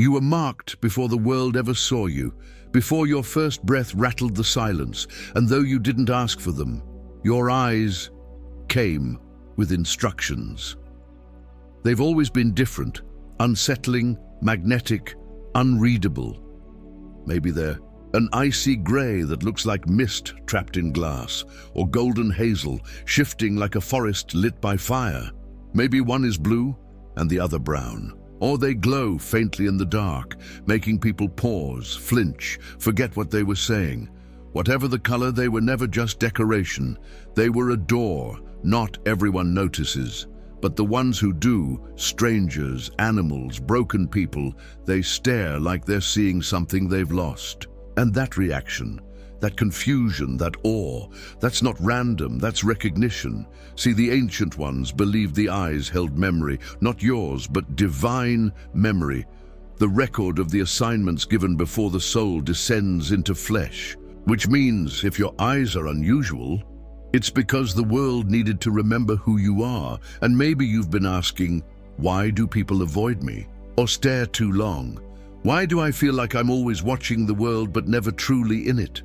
You were marked before the world ever saw you, before your first breath rattled the silence, and though you didn't ask for them, your eyes came with instructions. They've always been different, unsettling, magnetic, unreadable. Maybe they're an icy grey that looks like mist trapped in glass, or golden hazel shifting like a forest lit by fire. Maybe one is blue and the other brown, or they glow faintly in the dark, making people pause, flinch, forget what they were saying. Whatever the color, they were never just decoration. They were a door not everyone notices, but the ones who do, strangers, animals, broken people, they stare like they're seeing something they've lost. And that reaction, that confusion, that awe, that's not random, that's recognition. See, the ancient ones believed the eyes held memory, not yours, but divine memory, the record of the assignments given before the soul descends into flesh. Which means, if your eyes are unusual, it's because the world needed to remember who you are, and maybe you've been asking, why do people avoid me? Or stare too long? Why do I feel like I'm always watching the world but never truly in it?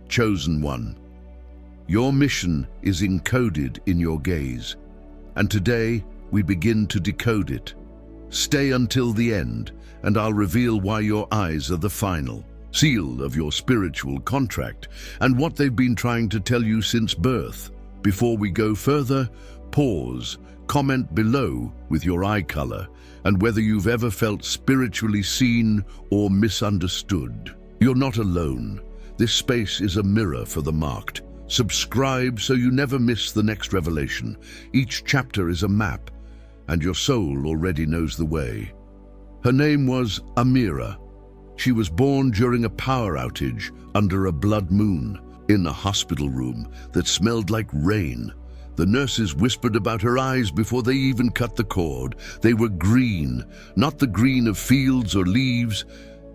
Chosen one, your mission is encoded in your gaze, and today we begin to decode it. Stay until the end, and I'll reveal why your eyes are the final seal of your spiritual contract and what they've been trying to tell you since birth. Before we go further, pause, comment below with your eye color and whether you've ever felt spiritually seen or misunderstood. You're not alone. This space is a mirror for the marked. Subscribe so you never miss the next revelation. Each chapter is a map, and your soul already knows the way. Her name was Amira. She was born during a power outage under a blood moon in a hospital room that smelled like rain. The nurses whispered about her eyes before they even cut the cord. They were green, not the green of fields or leaves,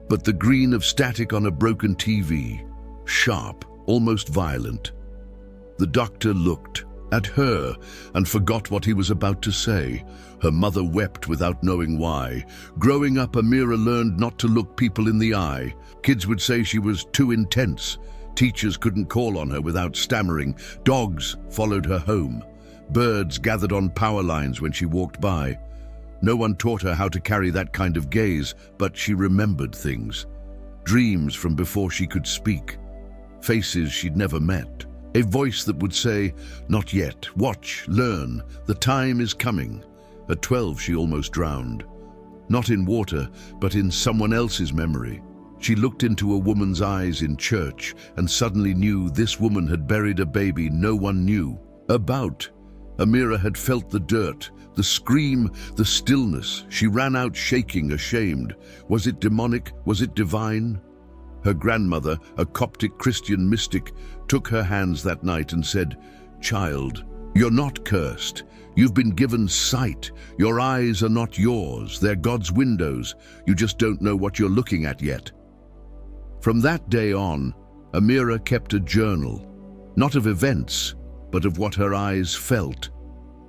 but the green of static on a broken TV. Sharp, almost violent. The doctor looked at her and forgot what he was about to say. Her mother wept without knowing why. Growing up, Amira learned not to look people in the eye. Kids would say she was too intense. Teachers couldn't call on her without stammering. Dogs followed her home. Birds gathered on power lines when she walked by. No one taught her how to carry that kind of gaze, but she remembered things. Dreams from before she could speak. Faces she'd never met. A voice that would say, "Not yet, watch, learn, the time is coming." At 12, she almost drowned. Not in water, but in someone else's memory. She looked into a woman's eyes in church and suddenly knew this woman had buried a baby no one knew about. Amira had felt the dirt, the scream, the stillness. She ran out shaking, ashamed. Was it demonic? Was it divine? Her grandmother, a Coptic Christian mystic, took her hands that night and said, "Child, you're not cursed. You've been given sight. Your eyes are not yours. They're God's windows. You just don't know what you're looking at yet." From that day on, Amira kept a journal, not of events, but of what her eyes felt.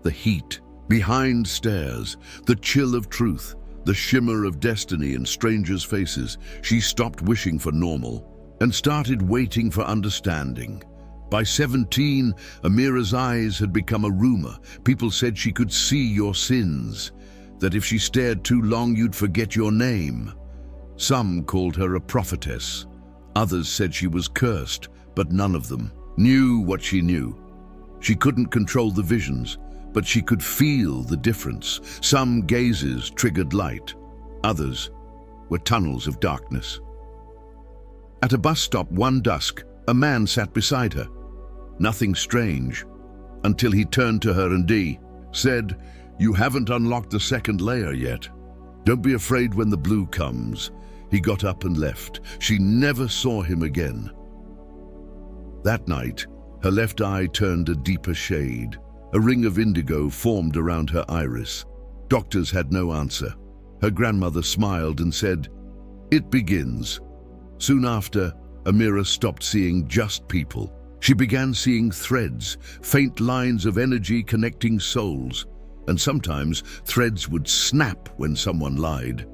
The heat behind stares, the chill of truth, the shimmer of destiny in strangers' faces. She stopped wishing for normal and started waiting for understanding. By 17, Amira's eyes had become a rumor. People said she could see your sins, that if she stared too long you'd forget your name. Some called her a prophetess. Others said she was cursed, but none of them knew what she knew. She couldn't control the visions, but she could feel the difference. Some gazes triggered light. Others were tunnels of darkness. At a bus stop one dusk, a man sat beside her. Nothing strange, until he turned to her and said, "You haven't unlocked the second layer yet. Don't be afraid when the blue comes." He got up and left. She never saw him again. That night, her left eye turned a deeper shade. A ring of indigo formed around her iris. Doctors had no answer. Her grandmother smiled and said, "It begins." Soon after, Amira stopped seeing just people. She began seeing threads, faint lines of energy connecting souls, and sometimes threads would snap when someone lied.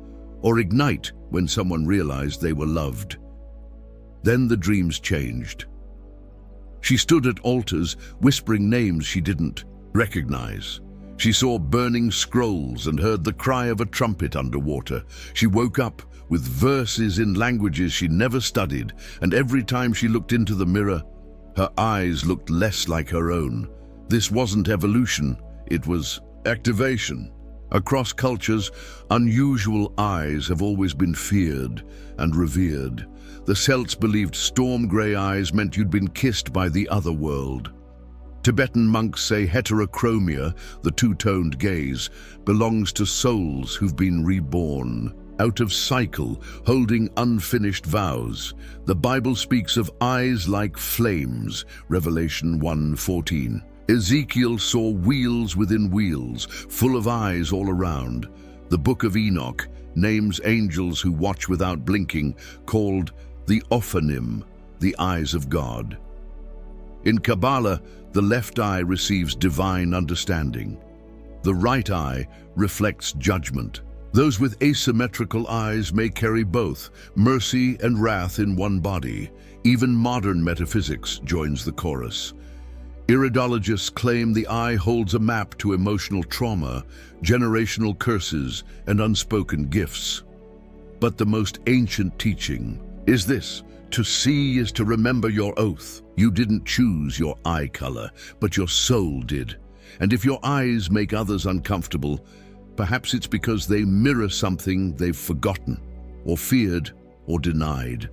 or ignite when someone realized they were loved. Then the dreams changed. She stood at altars, whispering names she didn't recognize. She saw burning scrolls and heard the cry of a trumpet underwater. She woke up with verses in languages she never studied, and every time she looked into the mirror, her eyes looked less like her own. This wasn't evolution, it was activation. Across cultures, unusual eyes have always been feared and revered. The Celts believed storm-grey eyes meant you'd been kissed by the other world. Tibetan monks say heterochromia, the two-toned gaze, belongs to souls who've been reborn, out of cycle, holding unfinished vows. The Bible speaks of eyes like flames, Revelation 1:14. Ezekiel saw wheels within wheels, full of eyes all around. The Book of Enoch names angels who watch without blinking, called the Ophanim, the eyes of God. In Kabbalah, the left eye receives divine understanding. The right eye reflects judgment. Those with asymmetrical eyes may carry both, mercy and wrath in one body. Even modern metaphysics joins the chorus. Iridologists claim the eye holds a map to emotional trauma, generational curses, and unspoken gifts. But the most ancient teaching is this: to see is to remember your oath. You didn't choose your eye color, but your soul did. And if your eyes make others uncomfortable, perhaps it's because they mirror something they've forgotten, or feared, or denied.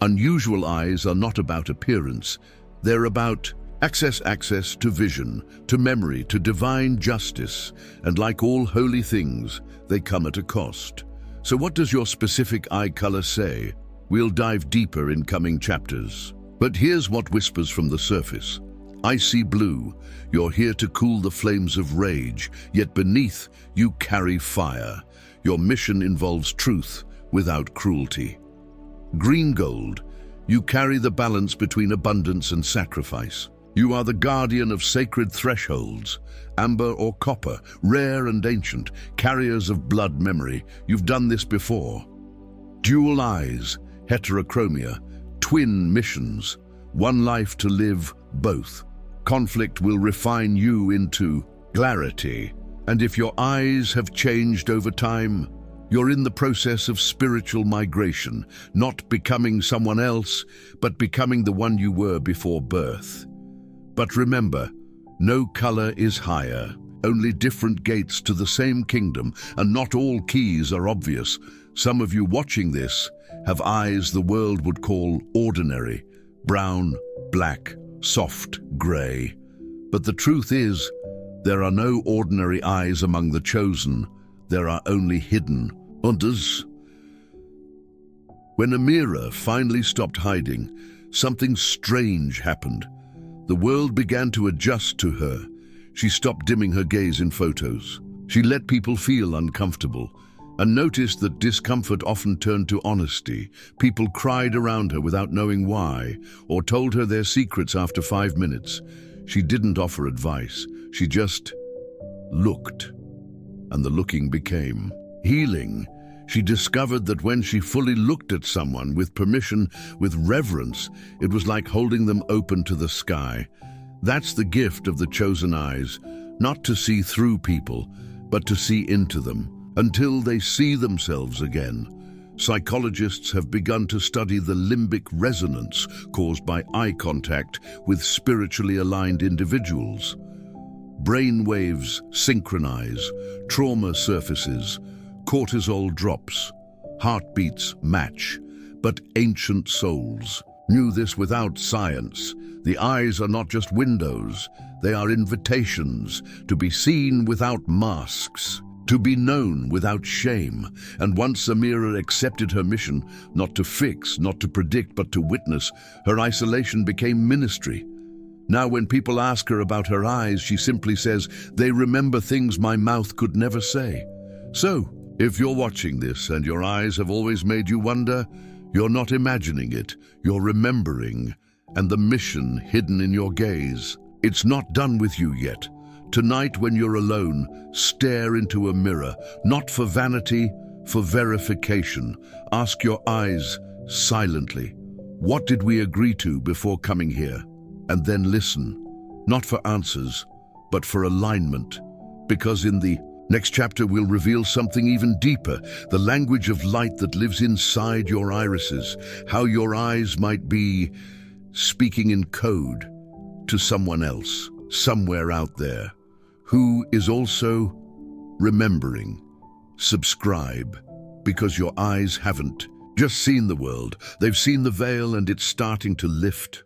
Unusual eyes are not about appearance. They're about access to vision, to memory, to divine justice. And like all holy things, they come at a cost. So what does your specific eye color say? We'll dive deeper in coming chapters. But here's what whispers from the surface. I see blue. You're here to cool the flames of rage, yet beneath you carry fire. Your mission involves truth without cruelty. Green gold. You carry the balance between abundance and sacrifice. You are the guardian of sacred thresholds, amber or copper, rare and ancient, carriers of blood memory. You've done this before. Dual eyes, heterochromia, twin missions, one life to live both. Conflict will refine you into clarity. And if your eyes have changed over time, you're in the process of spiritual migration, not becoming someone else, but becoming the one you were before birth. But remember, no color is higher, only different gates to the same kingdom, and not all keys are obvious. Some of you watching this have eyes the world would call ordinary, brown, black, soft, gray. But the truth is, there are no ordinary eyes among the chosen. There are only hidden others. When Amira finally stopped hiding, something strange happened. The world began to adjust to her. She stopped dimming her gaze in photos. She let people feel uncomfortable and noticed that discomfort often turned to honesty. People cried around her without knowing why, or told her their secrets after 5 minutes. She didn't offer advice. She just looked, and the looking became healing. She discovered that when she fully looked at someone with permission, with reverence, it was like holding them open to the sky. That's the gift of the chosen eyes, not to see through people, but to see into them, until they see themselves again. Psychologists have begun to study the limbic resonance caused by eye contact with spiritually aligned individuals. Brain waves synchronize, trauma surfaces, cortisol drops, heartbeats match, but ancient souls knew this without science. The eyes are not just windows, they are invitations to be seen without masks, to be known without shame. And once Amira accepted her mission, not to fix, not to predict, but to witness, her isolation became ministry. Now when people ask her about her eyes, she simply says, "They remember things my mouth could never say." So, if you're watching this and your eyes have always made you wonder, you're not imagining it, you're remembering, and the mission hidden in your gaze. It's not done with you yet. Tonight when you're alone, stare into a mirror, not for vanity, For verification, ask your eyes silently, what did we agree to before coming here? And then listen, not for answers, but for alignment. Because in the next chapter we'll reveal something even deeper, the language of light that lives inside your irises, how your eyes might be speaking in code to someone else, somewhere out there, who is also remembering. Subscribe, because your eyes haven't just seen the world, they've seen the veil and it's starting to lift.